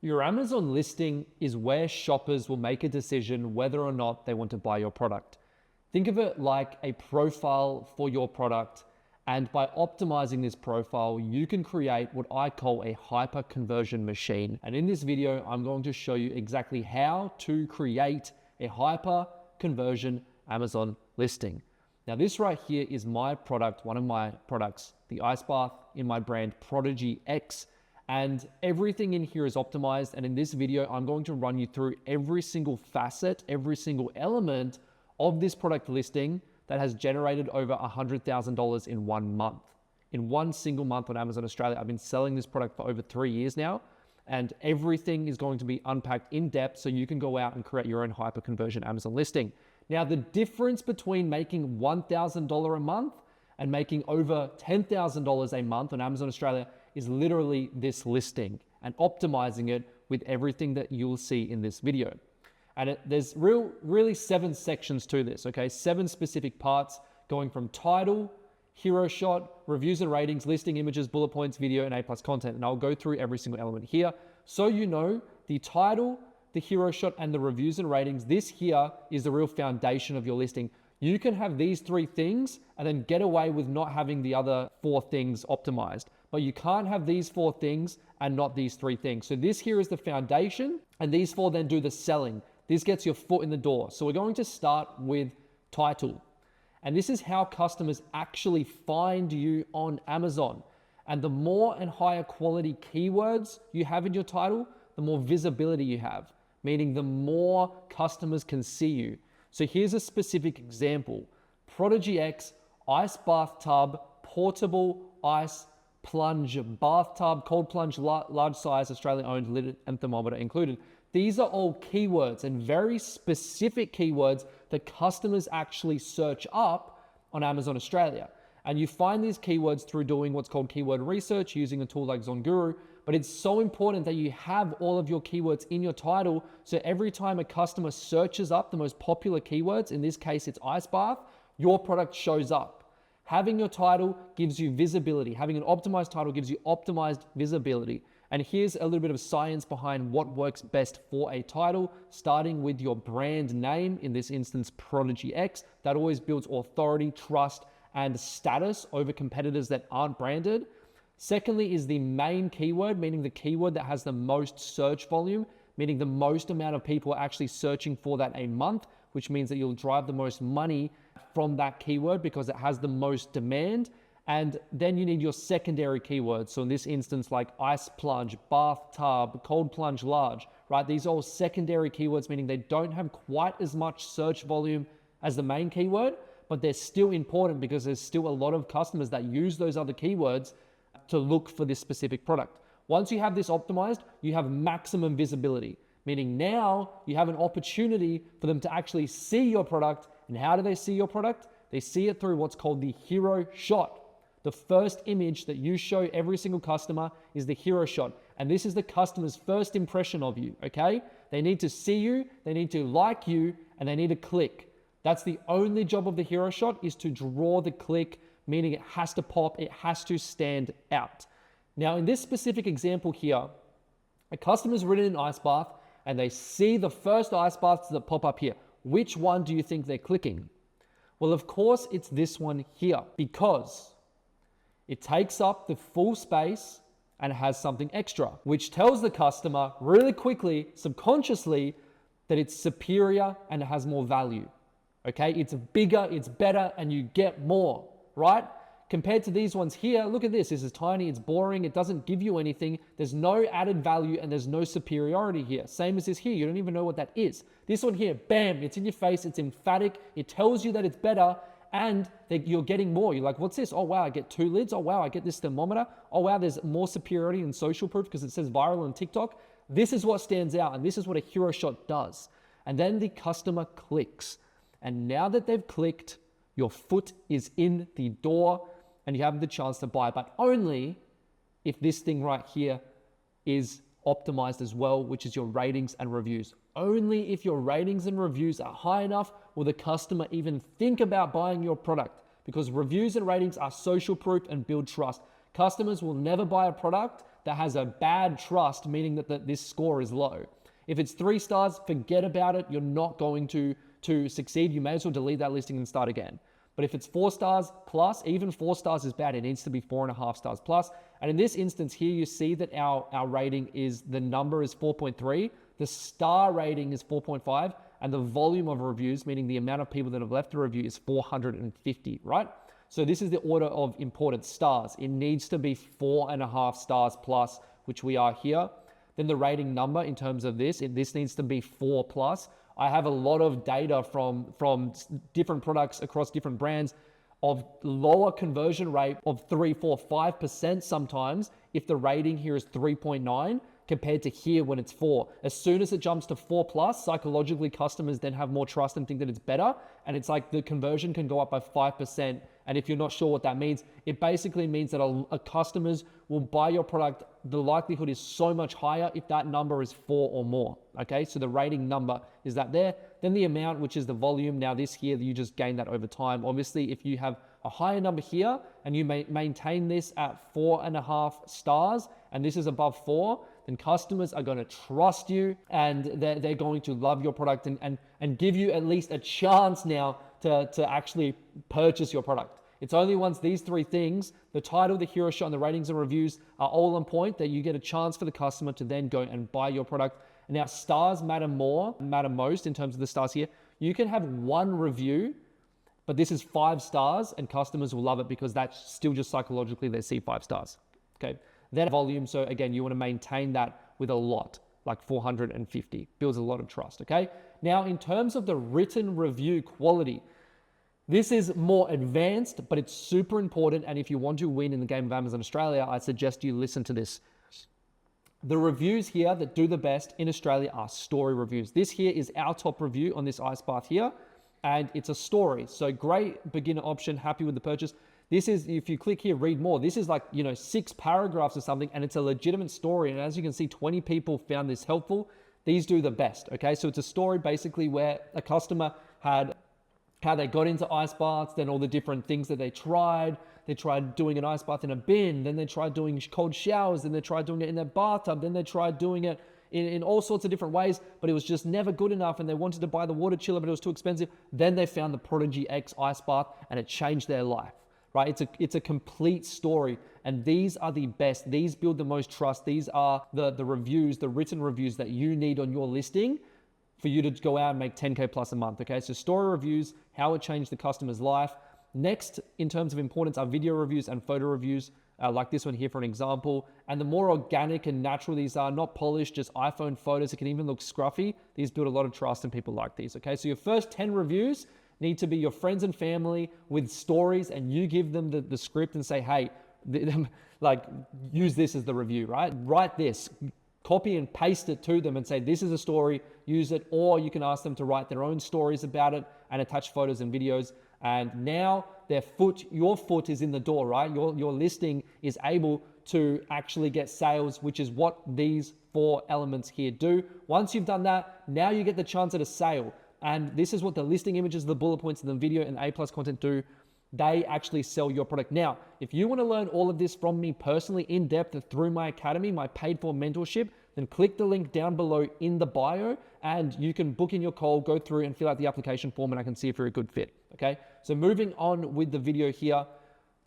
Your Amazon listing is where shoppers will make a decision whether or not they want to buy your product. Think of it like a profile for your product, and by optimizing this profile, you can create what I call a hyper conversion machine. And in this video, I'm going to show you exactly how to create a hyper conversion Amazon listing. Now, this right here is my product, one of my products, the ice bath in my brand Prodigy X. And everything in here is optimized. And in this video, I'm going to run you through every single facet, every single element of this product listing that has generated over $100,000 in 1 month. In one single month on Amazon Australia. I've been selling this product for over 3 years now, and everything is going to be unpacked in depth so you can go out and create your own hyper conversion Amazon listing. Now, the difference between making $1,000 a month and making over $10,000 a month on Amazon Australia is literally this listing and optimizing it with everything that you'll see in this video. And there's really 7 sections to this, okay? 7 specific parts going from title, hero shot, reviews and ratings, listing images, bullet points, video, and A+ content. And I'll go through every single element here. So you know, the title, the hero shot, and the reviews and ratings, this here is the real foundation of your listing. You can have these 3 things and then get away with not having the other 4 things optimized. But you can't have these 4 things and not these 3 things. So this here is the foundation, and these 4 then do the selling. This gets your foot in the door. So we're going to start with title. And this is how customers actually find you on Amazon. And the more and higher quality keywords you have in your title, the more visibility you have, meaning the more customers can see you. So here's a specific example. Prodigy X, ice bathtub, portable ice plunge bathtub, cold plunge, large size, Australian owned, lid and thermometer included. These are all keywords and very specific keywords that customers actually search up on Amazon Australia. And you find these keywords through doing what's called keyword research using a tool like Zonguru. But it's so important that you have all of your keywords in your title. So every time a customer searches up the most popular keywords, in this case, it's ice bath, your product shows up. Having your title gives you visibility. Having an optimized title gives you optimized visibility. And here's a little bit of science behind what works best for a title, starting with your brand name, in this instance, Prodigy X. That always builds authority, trust, and status over competitors that aren't branded. Secondly is the main keyword, meaning the keyword that has the most search volume, meaning the most amount of people are actually searching for that a month, which means that you'll drive the most money from that keyword because it has the most demand. And then you need your secondary keywords. So in this instance, like ice plunge, bathtub, cold plunge large, right? These are all secondary keywords, meaning they don't have quite as much search volume as the main keyword, but they're still important because there's still a lot of customers that use those other keywords to look for this specific product. Once you have this optimized, you have maximum visibility, meaning now you have an opportunity for them to actually see your product. And how do they see your product? They see it through what's called the hero shot. The first image that you show every single customer is the hero shot. And this is the customer's first impression of you, okay? They need to see you, they need to like you, and they need to click. That's the only job of the hero shot, is to draw the click, meaning it has to pop, it has to stand out. Now, in this specific example here, a customer's written in ice bath and they see the first ice baths that pop up here. Which one do you think they're clicking? Well, of course, it's this one here, because it takes up the full space and has something extra, which tells the customer really quickly, subconsciously, that it's superior and it has more value. Okay, it's bigger, it's better, and you get more, right? Compared to these ones here, look at this. This is tiny, it's boring, it doesn't give you anything. There's no added value and there's no superiority here. Same as this here, you don't even know what that is. This one here, bam, it's in your face, it's emphatic, it tells you that it's better, and that you're getting more. You're like, what's this? Oh, wow, I get 2 lids. Oh, wow, I get this thermometer. Oh, wow, there's more superiority and social proof because it says viral on TikTok. This is what stands out, and this is what a hero shot does. And then the customer clicks. And now that they've clicked, your foot is in the door and you have the chance to buy, but only if this thing right here is optimized as well, which is your ratings and reviews. Only if your ratings and reviews are high enough will the customer even think about buying your product, because reviews and ratings are social proof and build trust. Customers will never buy a product that has a bad trust, meaning that this score is low. If it's 3 stars, forget about it. You're not going to succeed. You may as well delete that listing and start again. But if it's 4 stars plus, even 4 stars is bad. It needs to be 4.5 stars plus. And in this instance here, you see that our rating is, the number is 4.3. The star rating is 4.5. And the volume of reviews, meaning the amount of people that have left a review, is 450, right? So this is the order of importance, stars. It needs to be 4.5 stars plus, which we are here. Then the rating number in terms of this needs to be 4 plus. I have a lot of data from different products across different brands of lower conversion rate of 3, 4, 5% sometimes if the rating here is 3.9 compared to here when it's 4. As soon as it jumps to 4 plus, psychologically customers then have more trust and think that it's better. And it's like the conversion can go up by 5%. And if you're not sure what that means, it basically means that a customers will buy your product. The likelihood is so much higher if that number is 4 or more. Okay, so the rating number is that there. Then the amount, which is the volume. Now this here, you just gain that over time. Obviously, if you have a higher number here and you maintain this at 4.5 stars, and this is above 4, then customers are going to trust you and they're going to love your product and give you at least a chance now to actually purchase your product. It's only once these 3 things, the title, the hero shot, and the ratings and reviews are all on point, that you get a chance for the customer to then go and buy your product. And now stars matter most in terms of the stars here. You can have 1 review, but this is 5 stars and customers will love it because that's still just psychologically they see 5 stars. Okay. Then volume. So again, you want to maintain that with a lot, like 450, builds a lot of trust. Okay. Now, in terms of the written review quality, this is more advanced, but it's super important. And if you want to win in the game of Amazon Australia, I suggest you listen to this. The reviews here that do the best in Australia are story reviews. This here is our top review on this ice bath here, and it's a story. So great beginner option, happy with the purchase. This is, if you click here, read more. This is like, 6 paragraphs or something, and it's a legitimate story. And as you can see, 20 people found this helpful. These do the best, okay? So it's a story basically where a customer had how they got into ice baths, then all the different things that they tried. They tried doing an ice bath in a bin, then they tried doing cold showers, then they tried doing it in their bathtub, then they tried doing it in all sorts of different ways, but it was just never good enough and they wanted to buy the water chiller, but it was too expensive. Then they found the Prodigy X ice bath and it changed their life, right? It's a complete story, and these are the best. These build the most trust. These are the reviews, the written reviews that you need on your listing for you to go out and make 10K plus a month, okay? So story reviews, how it changed the customer's life. Next, in terms of importance, are video reviews and photo reviews, like this one here for an example. And the more organic and natural these are, not polished, just iPhone photos, it can even look scruffy. These build a lot of trust and people like these, okay? So your first 10 reviews need to be your friends and family with stories, and you give them the script and say, hey, like use this as the review, right? Write this, copy and paste it to them and say, this is a story, use it. Or you can ask them to write their own stories about it and attach photos and videos. And now your foot is in the door, right? Your listing is able to actually get sales, which is what these 4 elements here do. Once you've done that, now you get the chance at a sale. And this is what the listing images, the bullet points, and the video and A+ content do. They actually sell your product. Now, if you want to learn all of this from me personally in depth through my academy, my paid for mentorship, then click the link down below in the bio and you can book in your call, go through and fill out the application form, and I can see if you're a good fit. Okay. So moving on with the video here,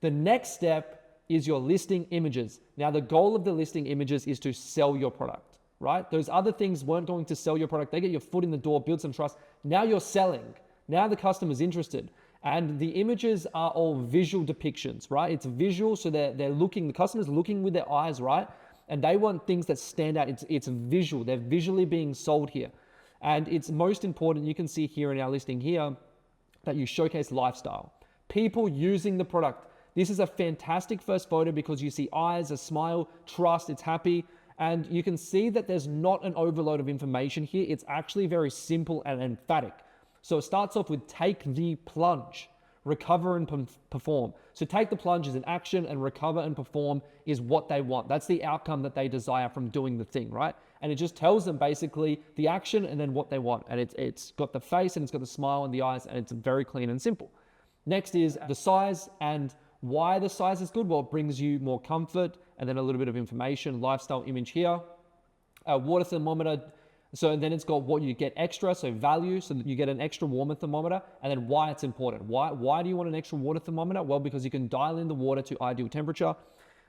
the next step is your listing images. Now, the goal of the listing images is to sell your product, right? Those other things weren't going to sell your product. They get your foot in the door, build some trust. Now you're selling. Now the customer's interested. And the images are all visual depictions, right? It's visual, so they're looking, the customer's looking with their eyes, right? And they want things that stand out. It's visual. They're visually being sold here. And it's most important, you can see here in our listing here, that you showcase lifestyle. People using the product. This is a fantastic first photo because you see eyes, a smile, trust, it's happy. And you can see that there's not an overload of information here. It's actually very simple and emphatic. So it starts off with take the plunge, recover and perform. So take the plunge is an action, and recover and perform is what they want. That's the outcome that they desire from doing the thing, right? And it just tells them basically the action and then what they want. And it's got the face and it's got the smile and the eyes, and it's very clean and simple. Next is the size and Why the size is good? Well, it brings you more comfort, and then a little bit of information. Lifestyle image here. Water thermometer. So then it's got what you get extra, so value, so that you get an extra water thermometer, and then why it's important. Why do you want an extra water thermometer? Well, because you can dial in the water to ideal temperature.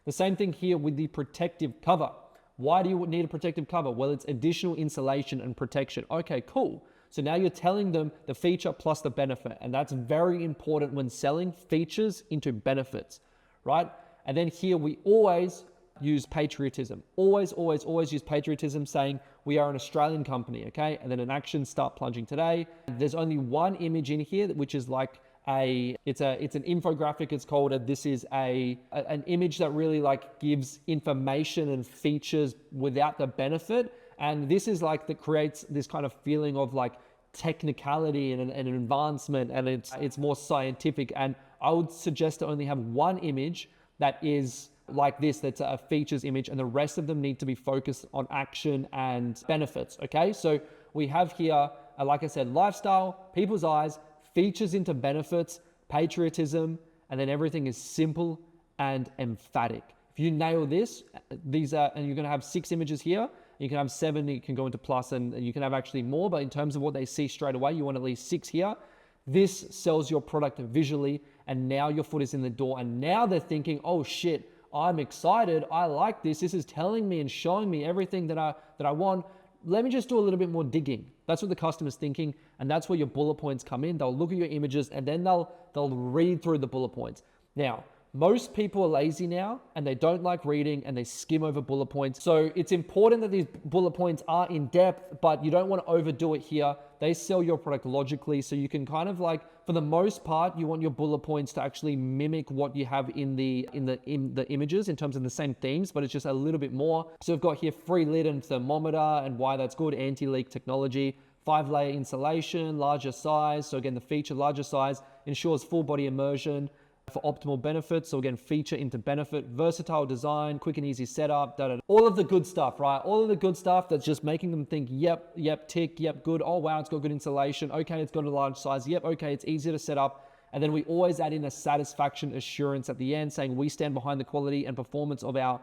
The same thing here with the protective cover. Why do you need a protective cover? Well, it's additional insulation and protection. Okay, cool. So now you're telling them the feature plus the benefit, and that's very important when selling features into benefits, right? And then here we always use patriotism. Always use patriotism, saying we are an Australian company, okay? And then an action, start plunging today. There's only one image in here, which is like it's an infographic. It's called this is an image that really like gives information and features without the benefit. And this is like that creates this kind of feeling of like technicality and an advancement, and it's more scientific. And I would suggest to only have one image that is like this, that's a features image, and the rest of them need to be focused on action and benefits. Okay, so we have here, like I said, lifestyle, people's eyes, features into benefits, patriotism, and then everything is simple and emphatic. If you nail this, and you're going to have 6 images here. You can have 7, you can go into plus, and you can have actually more, but in terms of what they see straight away, you want at least 6 here. This sells your product visually, and now your foot is in the door, and now they're thinking, oh shit, I'm excited, I like this, this is telling me and showing me everything that I want. Let me just do a little bit more digging. That's what the customer's thinking, and that's where your bullet points come in. They'll look at your images, and then they'll read through the bullet points. Now, most people are lazy now, and they don't like reading, and they skim over bullet points. So it's important that these bullet points are in depth, but you don't want to overdo it here. They sell your product logically, so you can kind of like, for the most part, you want your bullet points to actually mimic what you have in the images in terms of the same themes, but it's just a little bit more. So we've got here free lid and thermometer, and why that's good, anti-leak technology, 5-layer insulation, larger size. So again, the feature larger size ensures full body immersion for optimal benefits. So again, feature into benefit, versatile design, quick and easy setup, all of the good stuff, right? All of the good stuff that's just making them think, yep, tick, yep, good. Oh, wow, it's got good insulation. Okay, it's got a large size. Yep, okay, it's easy to set up. And then we always add in a satisfaction assurance at the end, saying we stand behind the quality and performance of our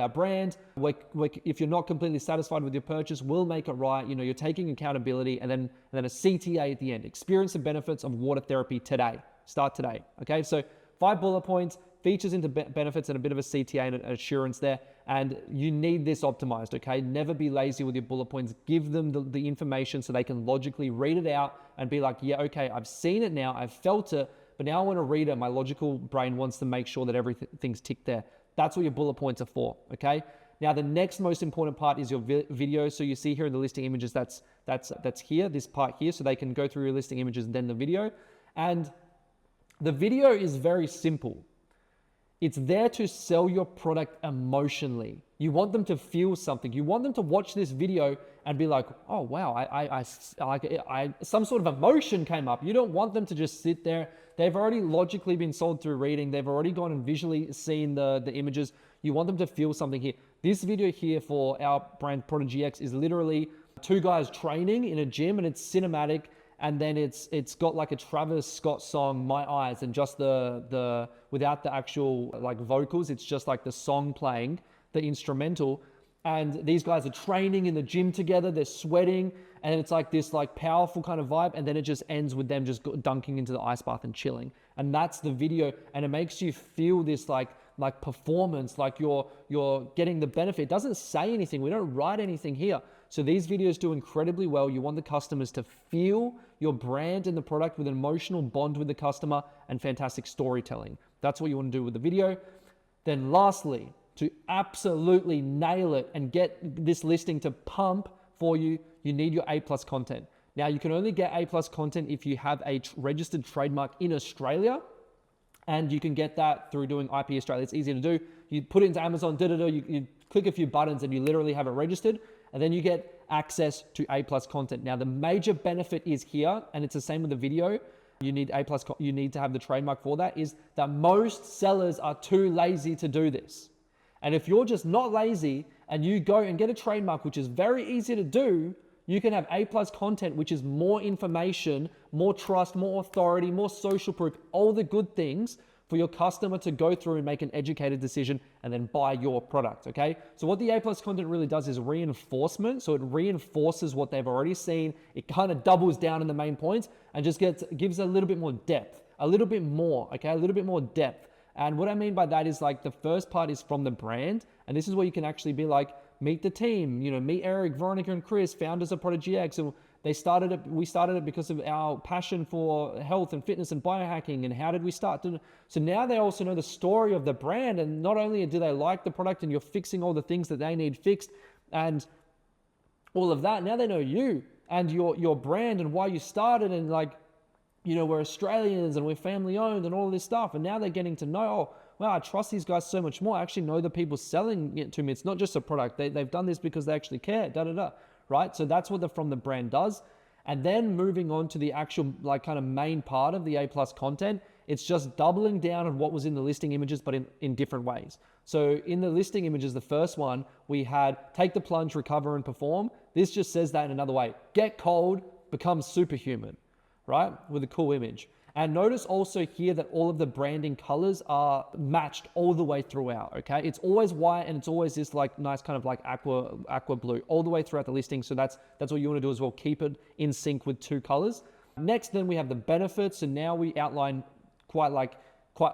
brand. If you're not completely satisfied with your purchase, we'll make it right. You know, you're taking accountability, and then a CTA at the end. Experience the benefits of water therapy today. Start today. Okay, so 5 bullet points, features into benefits, and a bit of a CTA and an assurance there. And you need this optimized, okay? Never be lazy with your bullet points. Give them the information so they can logically read it out and be like, yeah, okay, I've seen it now, I've felt it, but now I want to read it. My logical brain wants to make sure that everything's ticked there. That's what your bullet points are for, okay? Now, the next most important part is your video. So you see here in the listing images, that's here, this part here. So they can go through your listing images and then the video. And the video is very simple. It's there to sell your product emotionally. You want them to feel something. You want them to watch this video and be like, oh, wow, some sort of emotion came up. You don't want them to just sit there. They've already logically been sold through reading. They've already gone and visually seen the images. You want them to feel something here. This video here for our brand Prodigy X is literally 2 guys training in a gym, and it's cinematic. And then it's got like a Travis Scott song, My Eyes, and just the without the actual like vocals, it's just like the song playing, the instrumental. And these guys are training in the gym together, they're sweating, and it's like this like powerful kind of vibe, and then it just ends with them just dunking into the ice bath and chilling. And that's the video, and it makes you feel this like performance, like you're getting the benefit. It doesn't say anything, we don't write anything here. So these videos do incredibly well. You want the customers to feel your brand and the product with an emotional bond with the customer and fantastic storytelling. That's what you want to do with the video. Then lastly, to absolutely nail it and get this listing to pump for you, you need your A+ content. Now, you can only get A+ content if you have a registered trademark in Australia, and you can get that through doing IP Australia. It's easy to do. You put it into Amazon, you click a few buttons, and you literally have it registered. And then you get access to A+ content. Now, the major benefit is here, and it's the same with the video. You need A+, you need to have the trademark for that, is that most sellers are too lazy to do this. And if you're just not lazy and you go and get a trademark, which is very easy to do, you can have A+ content, which is more information, more trust, more authority, more social proof, all the good things for your customer to go through and make an educated decision and then buy your product, okay? So what the A+ content really does is reinforcement. So it reinforces what they've already seen. It kind of doubles down in the main points and just gives a little bit more depth, a little bit more, okay? A little bit more depth. And what I mean by that is like the first part is from the brand. And this is where you can actually be like, meet the team, meet Eric, Veronica, and Chris, founders of Prodigy X. And we started it because of our passion for health and fitness and biohacking. And how did we start? So now they also know the story of the brand. And not only do they like the product and you're fixing all the things that they need fixed and all of that, now they know you and your brand and why you started, and like, we're Australians and we're family owned and all of this stuff. And now they're getting to know, oh, wow, I trust these guys so much more. I actually know the people selling it to me. It's not just a product. They've done this because they actually care, right? So that's what the from the brand does. And then moving on to the actual like kind of main part of the A+ content, it's just doubling down on what was in the listing images, but in different ways. So in the listing images, the first one, we had take the plunge, recover, and perform. This just says that in another way. Get cold, become superhuman, right? With a cool image. And notice also here that all of the branding colors are matched all the way throughout, okay? It's always white and it's always this like nice kind of like aqua blue all the way throughout the listing. So that's what you want to do as well. Keep it in sync with two colors. Next, then we have the benefits. And now we outline quite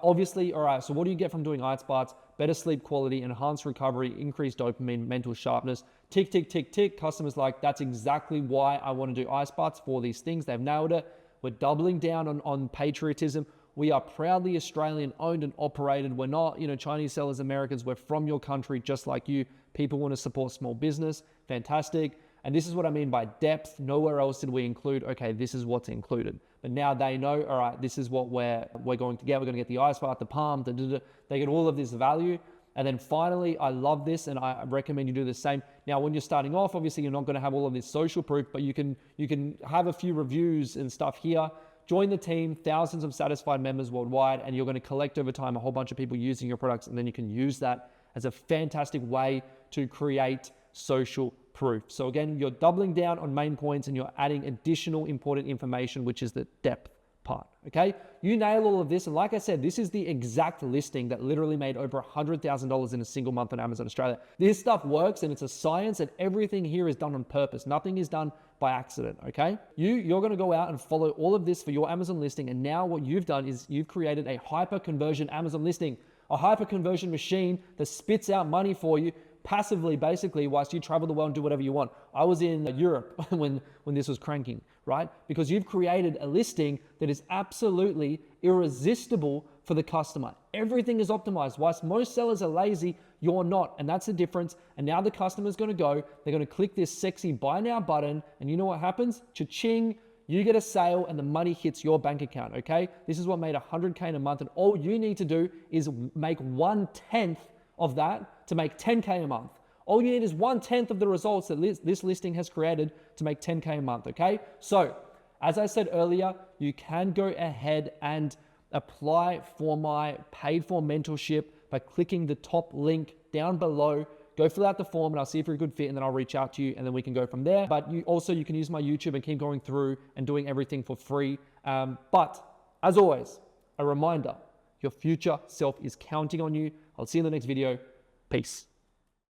obviously, all right, so what do you get from doing Ice Baths? Better sleep quality, enhanced recovery, increased dopamine, mental sharpness, tick, tick, tick, tick. Customers like, that's exactly why I want to do Ice Baths for these things. They've nailed it. We're doubling down on patriotism. We are proudly Australian owned and operated. We're not, Chinese sellers, Americans. We're from your country, just like you. People want to support small business. Fantastic. And this is what I mean by depth. Nowhere else did we include, okay, this is what's included. But now they know, all right, this is what we're going to get. We're going to get the Ice Bath, the palm, they get all of this value. And then finally, I love this and I recommend you do the same. Now, when you're starting off, obviously you're not going to have all of this social proof, but you can have a few reviews and stuff here. Join the team, thousands of satisfied members worldwide, and you're going to collect over time a whole bunch of people using your products, and then you can use that as a fantastic way to create social proof. So again, you're doubling down on main points and you're adding additional important information, which is the depth part, okay? You nail all of this, and like I said, this is the exact listing that literally made over $100,000 in a single month on Amazon Australia. This stuff works and it's a science, and everything here is done on purpose. Nothing is done by accident, okay? You're gonna go out and follow all of this for your Amazon listing, and now what you've done is you've created a hyper conversion Amazon listing, a hyper conversion machine that spits out money for you passively, basically, whilst you travel the world and do whatever you want. I was in Europe when this was cranking, right? Because you've created a listing that is absolutely irresistible for the customer. Everything is optimized. Whilst most sellers are lazy, you're not, and that's the difference. And now the customer's gonna go, they're gonna click this sexy buy now button, and you know what happens? Cha-ching, you get a sale and the money hits your bank account, okay? This is what made $100K in a month, and all you need to do is make 1/10 of that to make 10K a month. All you need is 1/10 of the results that this listing has created to make 10K a month, okay? So, as I said earlier, you can go ahead and apply for my paid for mentorship by clicking the top link down below. Go fill out the form and I'll see if you're a good fit, and then I'll reach out to you and then we can go from there. But you can use my YouTube and keep going through and doing everything for free. But as always, a reminder, your future self is counting on you. I'll see you in the next video. Peace.